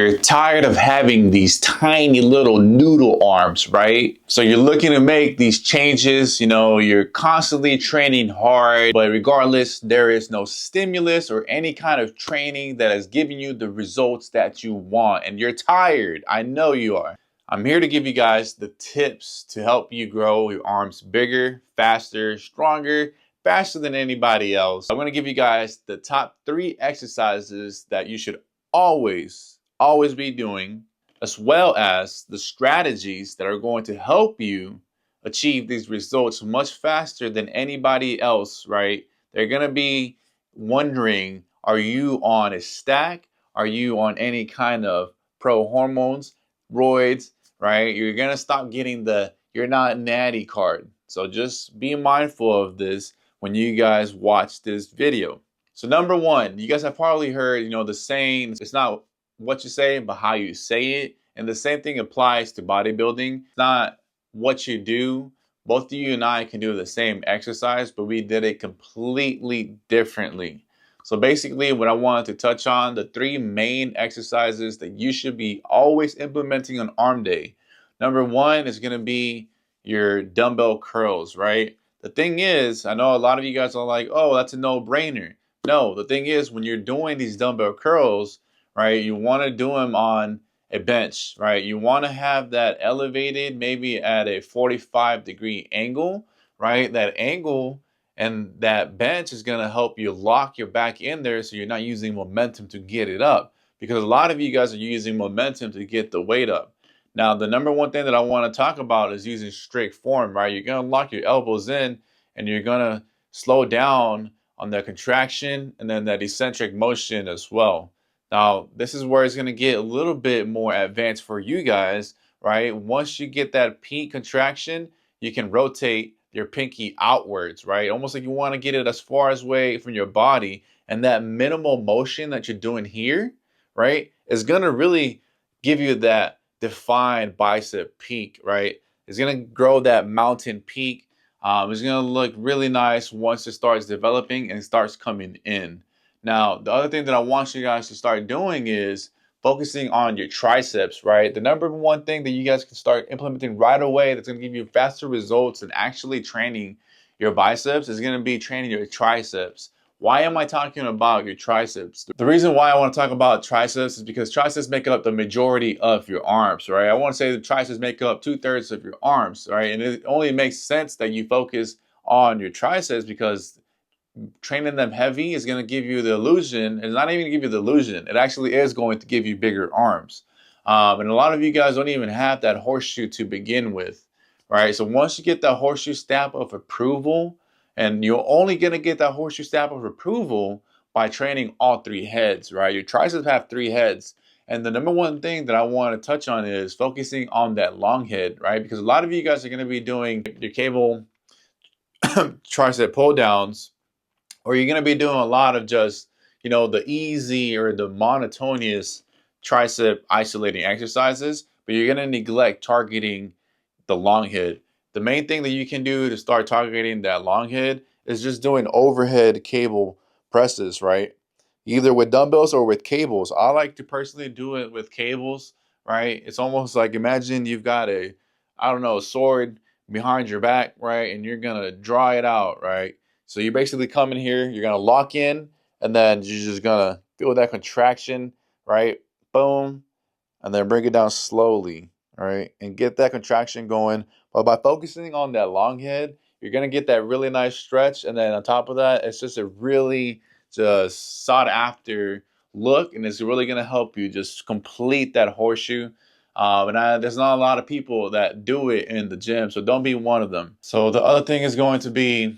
You're tired of having these tiny little noodle arms, right? So you're looking to make these changes. You're constantly training hard, but regardless, there is no stimulus or any kind of training that is giving you the results that you want. And you're tired. I know you are. I'm here to give you guys the tips to help you grow your arms bigger, faster, stronger, faster than anybody else. I'm going to give you guys the top 3 exercises that you should always be doing, as well as the strategies that are going to help you achieve these results much faster than anybody else, right? They're going to be wondering, are you on a stack? Are you on any kind of pro hormones, roids, right? You're going to stop getting the "you're not natty" card. So just be mindful of this when you guys watch this video. So number 1, you guys have probably heard, the saying, it's not what you say, but how you say it. And the same thing applies to bodybuilding. It's not what you do. Both of you and I can do the same exercise, but we did it completely differently. So basically what I wanted to touch on, the 3 main exercises that you should be always implementing on arm day. Number 1 is going to be your dumbbell curls, right? The thing is, I know a lot of you guys are like, oh, that's a no-brainer. No, the thing is, when you're doing these dumbbell curls, right, you want to do them on a bench, right? You want to have that elevated, maybe at a 45-degree angle, right? That angle and that bench is going to help you lock your back in there so you're not using momentum to get it up. Because a lot of you guys are using momentum to get the weight up. Now, the number 1 thing that I want to talk about is using strict form, right? You're going to lock your elbows in and you're going to slow down on the contraction and then that eccentric motion as well. Now, this is where it's going to get a little bit more advanced for you guys, right? Once you get that peak contraction, you can rotate your pinky outwards, right? Almost like you want to get it as far away from your body. And that minimal motion that you're doing here, right, is going to really give you that defined bicep peak, right? It's going to grow that mountain peak. It's going to look really nice once it starts developing and starts coming in. Now, the other thing that I want you guys to start doing is focusing on your triceps, right? The number 1 thing that you guys can start implementing right away that's going to give you faster results than actually training your biceps is going to be training your triceps. Why am I talking about your triceps? The reason why I want to talk about triceps is because triceps make up the majority of your arms, right? I want to say the triceps make up 2/3 of your arms, right? And it only makes sense that you focus on your triceps because training them heavy is going to give you the illusion. It's not even going to give you the illusion. It actually is going to give you bigger arms. And a lot of you guys don't even have that horseshoe to begin with, right? So once you get that horseshoe stamp of approval, and you're only going to get that horseshoe stamp of approval by training all 3 heads, right? Your triceps have 3 heads. And the number 1 thing that I want to touch on is focusing on that long head, right? Because a lot of you guys are going to be doing your cable tricep pull downs, or you're going to be doing a lot of just, the easy or the monotonous tricep isolating exercises, but you're going to neglect targeting the long head. The main thing that you can do to start targeting that long head is just doing overhead cable presses, right? Either with dumbbells or with cables. I like to personally do it with cables, right? It's almost like, imagine you've got a sword behind your back, right? And you're going to draw it out, right? So you're basically coming here, you're going to lock in, and then you're just going to feel that contraction, right? Boom. And then bring it down slowly, right? And get that contraction going. But by focusing on that long head, you're going to get that really nice stretch. And then on top of that, it's just a really just sought after look. And it's really going to help you just complete that horseshoe. There's not a lot of people that do it in the gym, so don't be one of them. So the other thing is going to be,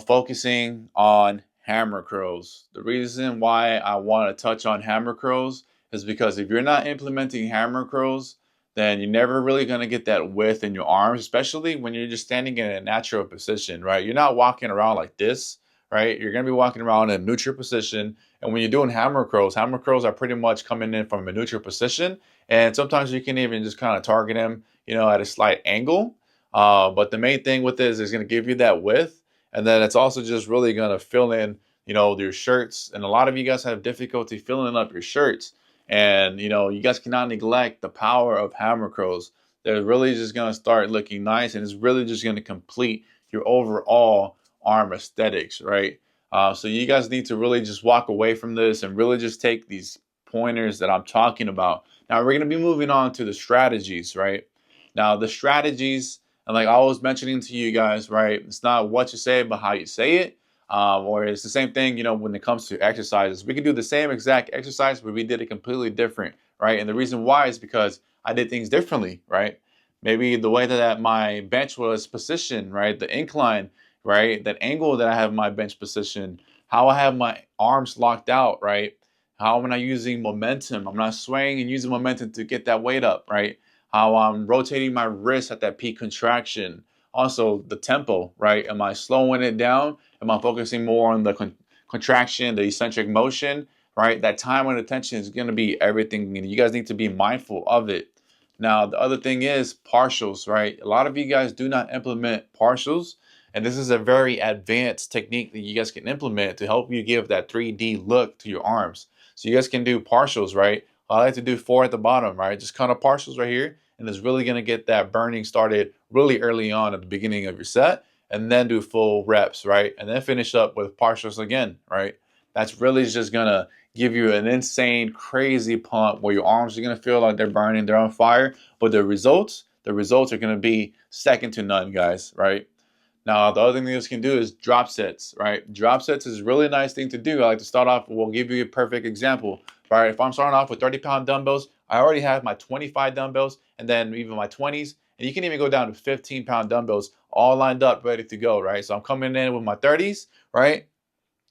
focusing on hammer curls. The reason why I want to touch on hammer curls is because if you're not implementing hammer curls, then you're never really going to get that width in your arms, especially when you're just standing in a natural position, right? You're not walking around like this, right? You're going to be walking around in a neutral position. And when you're doing hammer curls are pretty much coming in from a neutral position. And sometimes you can even just kind of target them, at a slight angle. But the main thing with this is going to give you that width. And then it's also just really going to fill in, your shirts. And a lot of you guys have difficulty filling up your shirts. And you guys cannot neglect the power of hammer curls. They're really just gonna start looking nice, and it's really just gonna complete your overall arm aesthetics, right? So you guys need to really just walk away from this and really just take these pointers that I'm talking about. Now we're gonna be moving on to the strategies, right? Now the strategies, and like I was mentioning to you guys, right? It's not what you say, but how you say it. Or it's the same thing, when it comes to exercises. We can do the same exact exercise, but we did it completely different, right? And the reason why is because I did things differently, right? Maybe the way that my bench was positioned, right? The incline, right? That angle that I have my bench position, how I have my arms locked out, right? How am I using momentum? I'm not swaying and using momentum to get that weight up, right? How I'm rotating my wrist at that peak contraction. Also, the tempo, right? Am I slowing it down? Am I focusing more on the contraction, the eccentric motion, right? That time and attention is going to be everything. You guys need to be mindful of it. Now, the other thing is partials, right? A lot of you guys do not implement partials, and this is a very advanced technique that you guys can implement to help you give that 3D look to your arms. So you guys can do partials, right? I like to do 4 at the bottom, right? Just kind of partials right here, and it's really going to get that burning started really early on at the beginning of your set, and then do full reps, right? And then finish up with partials again, right? That's really just going to give you an insane, crazy pump where your arms are going to feel like they're burning, they're on fire, but the results are going to be second to none, guys, right? Now, the other thing this can do is drop sets, right? Drop sets is a really nice thing to do. I like to start off, we'll give you a perfect example, right? If I'm starting off with 30-pound dumbbells, I already have my 25 dumbbells and then even my 20s. And you can even go down to 15-pound dumbbells all lined up, ready to go, right? So I'm coming in with my 30s, right?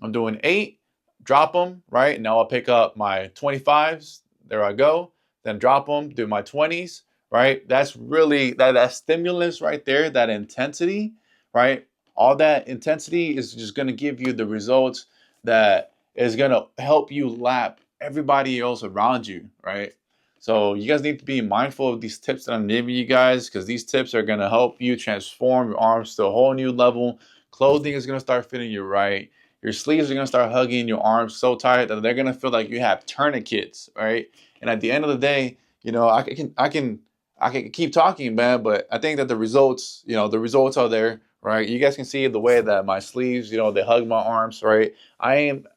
I'm doing 8, drop them, right? Now I'll pick up my 25s. There I go. Then drop them, do my 20s, right? That's really that stimulus right there, that intensity, right? All that intensity is just going to give you the results that is going to help you lap everybody else around you, right? So you guys need to be mindful of these tips that I'm giving you guys, because these tips are going to help you transform your arms to a whole new level. Clothing is going to start fitting you right. Your sleeves are gonna start hugging your arms so tight that they're gonna feel like you have tourniquets, right? And at the end of the day, I can keep talking, man, but I think that the results are there, right? You guys can see the way that my sleeves, they hug my arms, right? I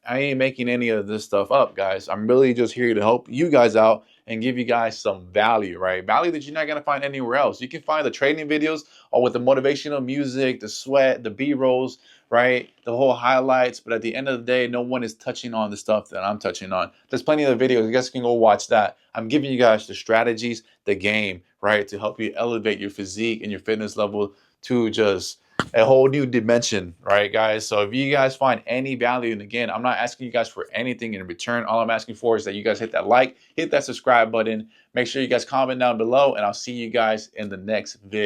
ain't making any of this stuff up, guys. I'm really just here to help you guys out and give you guys some value, right? Value that you're not gonna find anywhere else. You can find the training videos or with the motivational music, the sweat, the B-rolls, right? The whole highlights, but at the end of the day, no one is touching on the stuff that I'm touching on. There's plenty of videos. You guys can go watch that. I'm giving you guys the strategies, the game, right? To help you elevate your physique and your fitness level to just a whole new dimension, right, guys? So if you guys find any value, and again, I'm not asking you guys for anything in return. All I'm asking for is that you guys hit that like, hit that subscribe button. Make sure you guys comment down below, and I'll see you guys in the next video.